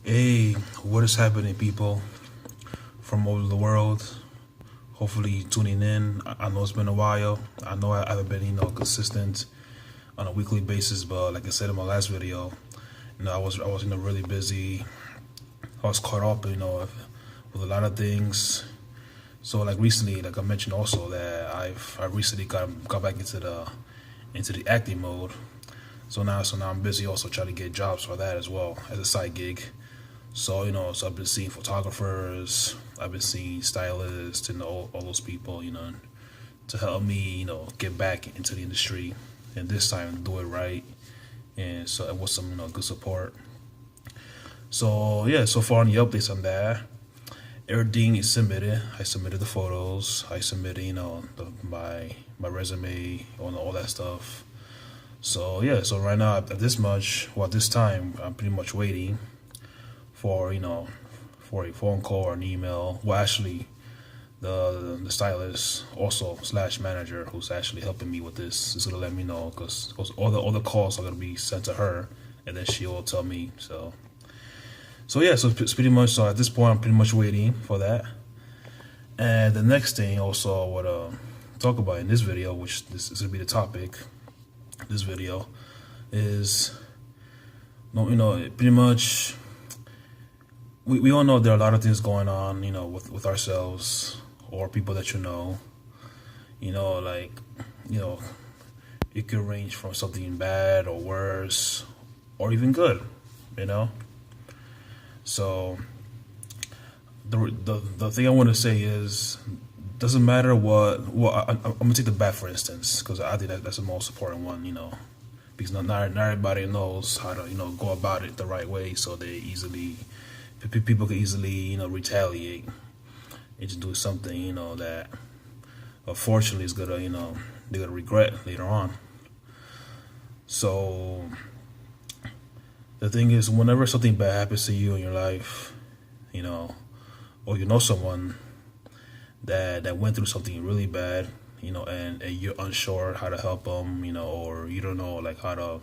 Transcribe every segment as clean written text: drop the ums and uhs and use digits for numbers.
Hey, what is happening, people from all over the world? Hopefully, tuning in. I know it's been a while. I know I haven't been, consistent on a weekly basis, but like I said in my last video, I was really busy. I was caught up, with a lot of things. So, like recently, like I mentioned also that I recently got back into the acting mode. So now I'm busy also trying to get jobs for that as well as a side gig. So I've been seeing photographers, I've been seeing stylists, and all those people, to help me, get back into the industry, and this time do it right, and so it was some, good support. So yeah, so far on the updates on that, everything is submitted. I submitted the photos, I submitted, my resume, all that stuff. So yeah, so right now at this much, well, this time I'm pretty much waiting for for a phone call or an email. Well, actually, the stylist also slash manager who's actually helping me with this is gonna let me know because all the calls are gonna be sent to her, and then she will tell me. So yeah, so it's pretty much. So at this point, I'm pretty much waiting for that. And the next thing also I would talk about in this video, which this is gonna be the topic. This video is no, pretty much we all know there are a lot of things going on, with ourselves or people that like, it could range from something bad or worse or even good, you know. So the thing I want to say is, doesn't matter what. Well, I'm gonna take the bad for instance because I think that's the most important one, because not everybody knows how to go about it the right way, so people can easily retaliate and just do something that unfortunately is gonna they're gonna regret later on. So the thing is, whenever something bad happens to you in your life, you know or someone that went through something really bad, and you're unsure how to help them, or you don't know like how to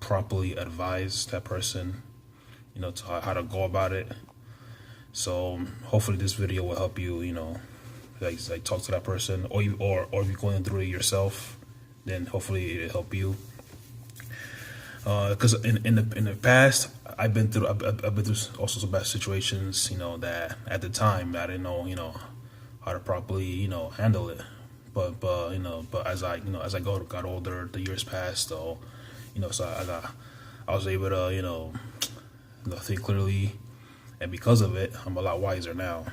properly advise that person, to how to go about it. So hopefully this video will help you, like talk to that person, or if you're going through it yourself, then hopefully it'll help you. Because in the past, I've been through all sorts of bad situations, that at the time I didn't know, how to properly, handle it. But as I got older, the years passed, so so I was able to think clearly, and because of it, I'm a lot wiser now.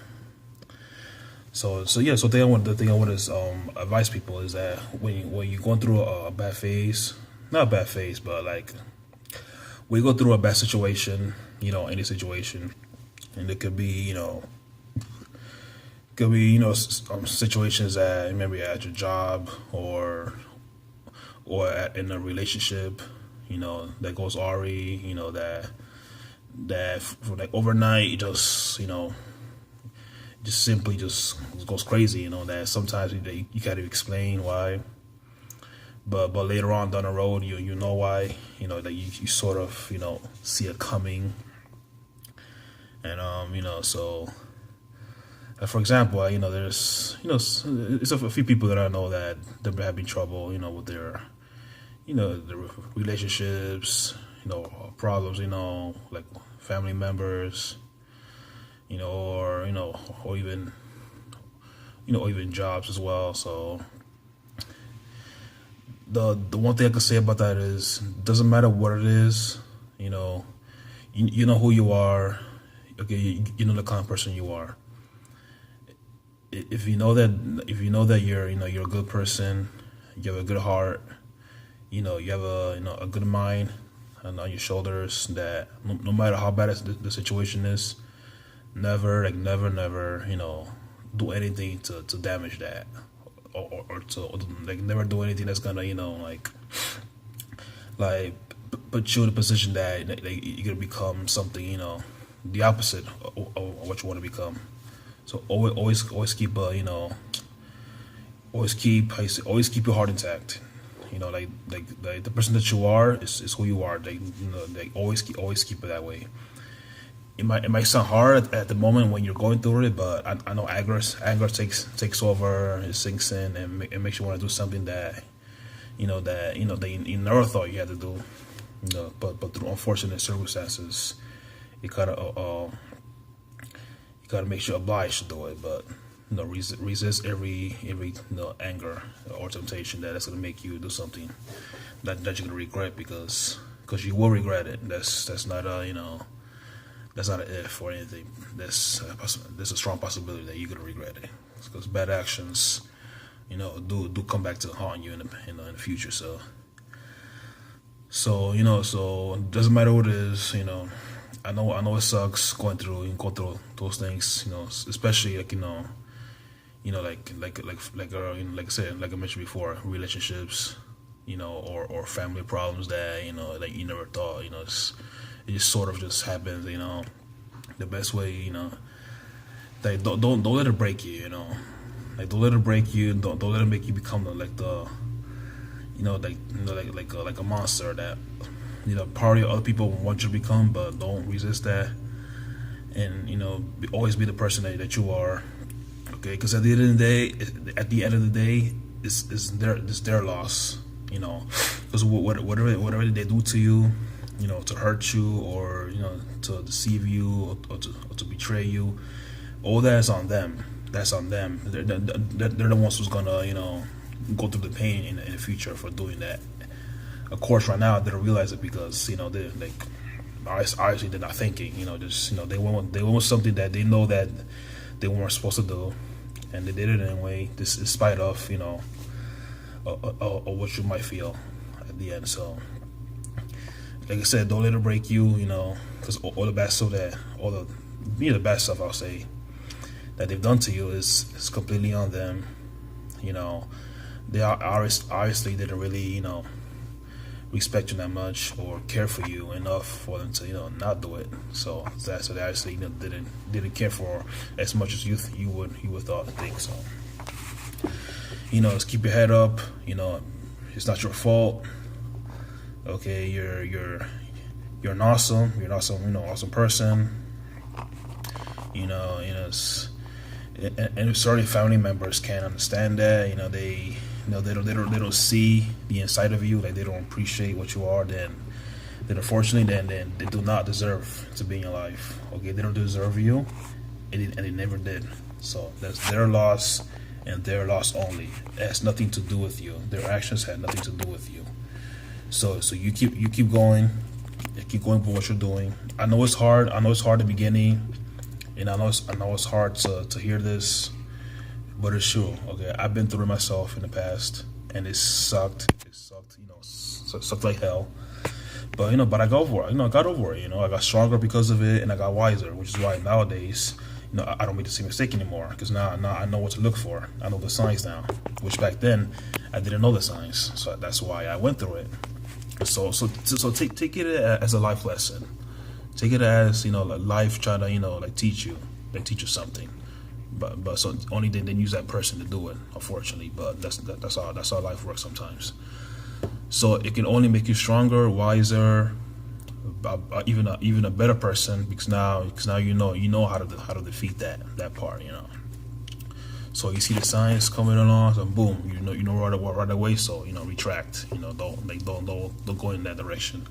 So yeah, so the thing I want to advise people is that when you're going through a bad phase, not a bad phase, but like when you go through a bad situation, any situation, and it could be situations that maybe at your job or in a relationship, that goes awry, that for like overnight it just simply just goes crazy, that sometimes you gotta explain why, but later on down the road you know why, that you sort of see it coming. And so for example, there's it's a few people that I know that they're having trouble, with their relationships, problems, like family members, or even or even jobs as well. So the one thing I can say about that is, doesn't matter what it is, you know who you are. Okay, you know the kind of person you are. If you know that you're a good person, you have a good heart, you have a good mind and on your shoulders, that no matter how bad the situation is, never do anything to damage that, or to like never do anything that's gonna like put you in a position that you're gonna become something, the opposite of what you want to become. So always keep always keep your heart intact. Like the person that you are is who you are. Like always keep it that way. it might sound hard at the moment when you're going through it, but I know anger takes over, it sinks in, and it makes you want to do something that that you never thought you had to do. But through unfortunate circumstances, you gotta make sure obliged to do it. But resist every anger or temptation that's gonna make you do something that you're gonna regret, because you will regret it. That's not a that's not an if or anything. There's a strong possibility that you're gonna regret it, because bad actions do come back to haunt you in the future. So it doesn't matter what it is. I know it sucks going through those things. Especially like like I said, like I mentioned before, relationships, or family problems that that you never thought. It just sort of just happens. The best way, like don't let it break you. Like don't let it break you. Don't let it make you become like a monster that probably other people want you to become, but don't resist that. And always be the person that you are. Okay, because at the end of the day, it's their loss. Because whatever they do to you, to hurt you, or to deceive you, or to betray you, all that is on them. That's on them. They're the ones who's gonna go through the pain in the future for doing that. Of course, right now they don't realize it, because they like obviously they're not thinking. They want something that they know that they weren't supposed to do, and they did it anyway. This in spite of what you might feel at the end. So, like I said, don't let it break you. Because all the bad stuff the bad stuff I'll say that they've done to you is completely on them. They obviously didn't really respect you that much or care for you enough for them to not do it. So they obviously didn't care for as much as you would think. So just keep your head up. It's not your fault. Okay, you're an awesome awesome person. And if certain family members can't understand that, they don't see the inside of you, like they don't appreciate what you are, then unfortunately then they do not deserve to be in your life. Okay, they don't deserve you, and they never did. So that's their loss, and their loss only. It has nothing to do with you. Their actions had nothing to do with you. So you keep going, with what you're doing. I know it's hard. I know it's hard at the beginning. And I know it's hard to hear this, but it's true. Okay, I've been through it myself in the past, and it sucked. It sucked, sucked like hell. But but I got over it. I got over it. I got stronger because of it, and I got wiser, which is why nowadays, I don't make the same mistake anymore. Because now I know what to look for. I know the signs now, which back then I didn't know the signs. So that's why I went through it. So take it as a life lesson. Take it as life trying to teach you something, but so only then use that person to do it. Unfortunately, but that's how life works sometimes. So it can only make you stronger, wiser, even a better person, because now you know how to defeat that part. So you see the signs coming along, and boom, you know right away. So retract. Don't go in that direction.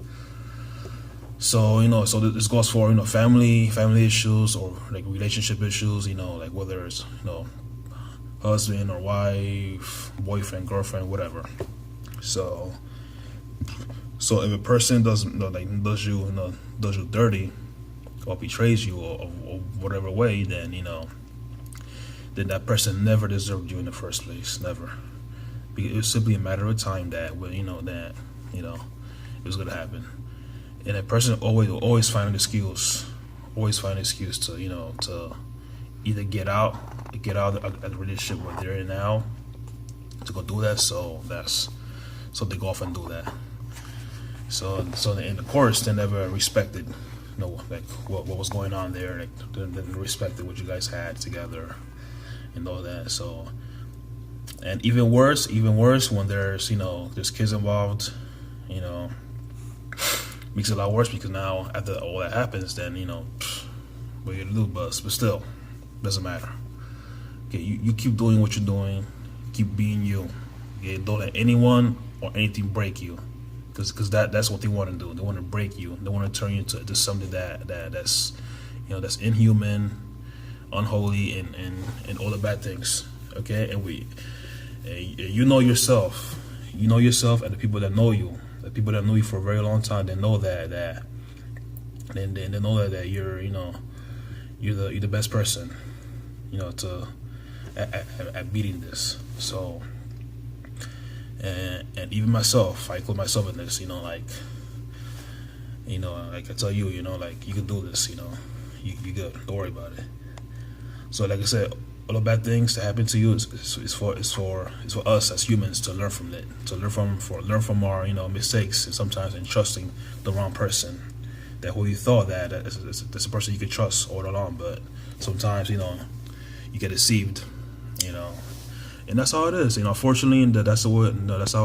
So so this goes for family issues, or like relationship issues, like whether it's husband or wife, boyfriend, girlfriend, whatever. So if a person does you dirty, or betrays you, or whatever way, then then that person never deserved you in the first place, never. It was simply a matter of time that it was gonna happen. And that person will always find an excuse, to either get out of the relationship where they're in now, to go do that. So they go off and do that. So in the course, they never respected, like what was going on there. Like they didn't respect what you guys had together, and all that. So, and even worse when there's kids involved, makes it a lot worse, because now after all that happens, then but you're the little bus. But still, doesn't matter. Okay, you keep doing what you're doing. Keep being you. Okay, don't let anyone or anything break you, because that's what they want to do. They want to break you. They want to turn you into something that's that's inhuman, unholy, and all the bad things. Okay, and you know yourself. You know yourself, and the people that know you, the people that know you for a very long time, they know that they know that you're you're the best person, to at beating this. So, and even myself, I include myself in this. Like I tell you, like you can do this. You good. Don't worry about it. So, like I said, all the bad things that happen to you is for us as humans to learn from it, to learn from our mistakes, and sometimes in trusting the wrong person, that who you thought that's a person you could trust all along, but sometimes you get deceived, and that's how it is. Unfortunately, that's how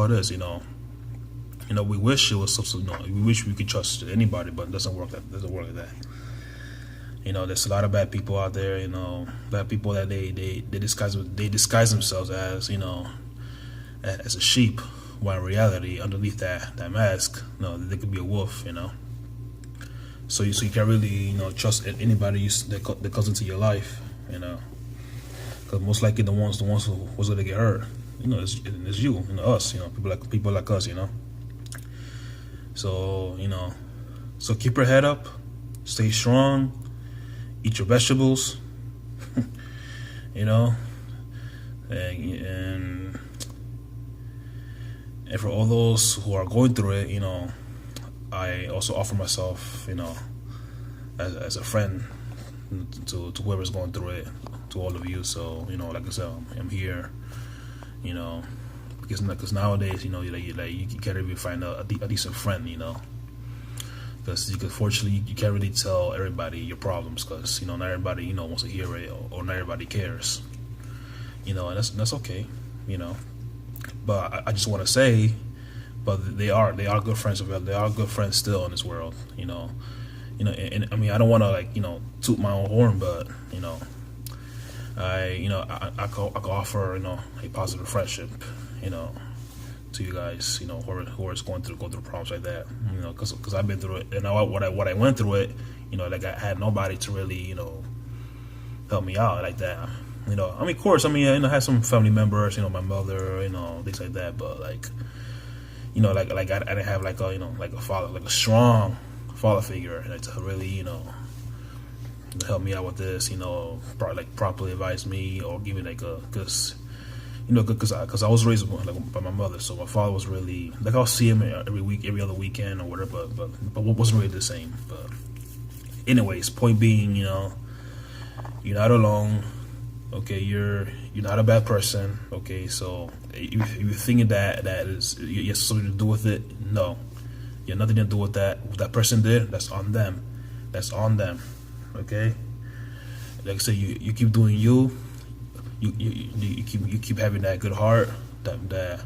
it is. We wish it was we wish we could trust anybody, but it doesn't work like that. There's a lot of bad people out there. Bad people that they disguise themselves as as a sheep, while in reality, underneath that mask, they could be a wolf. So you can't really trust anybody that comes into your life. Because most likely the ones who was gonna get hurt, it's you, us, people like us. So so keep your head up, stay strong. Eat your vegetables, and for all those who are going through it, I also offer myself, as a friend to whoever's going through it, to all of you. So like I said, I'm here, because nowadays, you can't even find a decent friend, because fortunately you can't really tell everybody your problems, because not everybody wants to hear it, or not everybody cares, and that's okay, but I just want to say, but they are good friends. They are good friends still in this world, and I mean, I don't want to toot my own horn, but I could offer a positive friendship, to you guys, who are going through problems like that, because I've been through it, and what I went through it, like I had nobody to really, help me out like that. I mean, of course, I had some family members, my mother, things like that, but like I didn't have like a father, like a strong father figure, to really, to help me out with this, properly advise me, or give me because I was raised by my mother, so my father was really I'll see him every other weekend or whatever, but wasn't really the same. But anyways, point being, you're not alone. Okay, you're not a bad person. Okay, so if you're thinking that you have something to do with it, no, you have nothing to do with that. What that person did, that's on them. That's on them. Okay, like I said, you keep doing you. You keep having that good heart that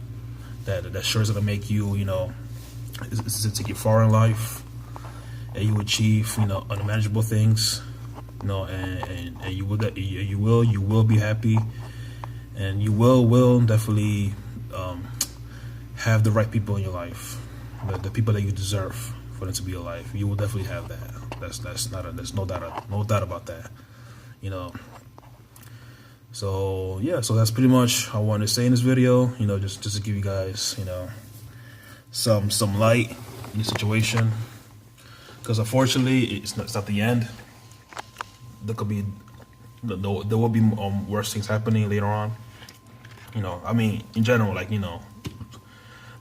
sure is gonna make you is to take you far in life, and you achieve unimaginable things, and you will be happy, and you will definitely have the right people in your life, the people that you deserve for them to be alive. You will definitely have that. There's no doubt about that. So yeah, so that's pretty much what I wanted to say in this video. Just to give you guys some light in the situation, because unfortunately it's not the end. There will be worse things happening later on. In general,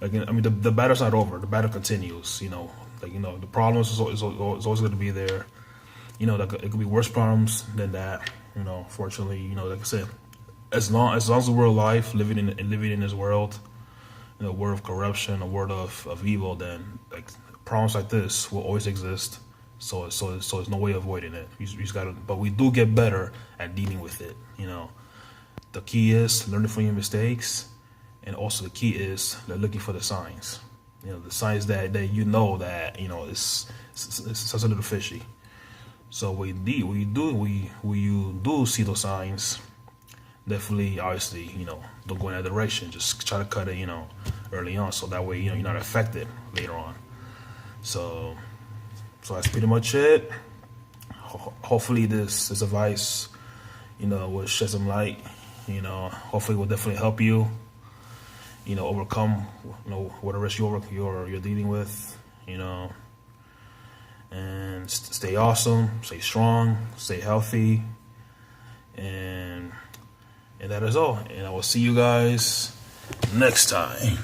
the battle's not over. The battle continues. The problems is always going to be there. It could be worse problems than that. Fortunately, like I said, as long as we're alive, living in this world, a world of corruption, a world of evil, then problems like this will always exist. So there's no way of avoiding it. You just gotta, but we do get better at dealing with it. The key is learning from your mistakes, and also the key is looking for the signs. The signs that that it's a little fishy. So when you do see those signs, definitely, obviously, don't go in that direction. Just try to cut it, early on, so that way, you're not affected later on. So that's pretty much it. Hopefully, this advice, will shed some light. Hopefully, will definitely help you. Overcome, whatever you're dealing with. And stay awesome, stay strong, stay healthy, and that is all. And I will see you guys next time.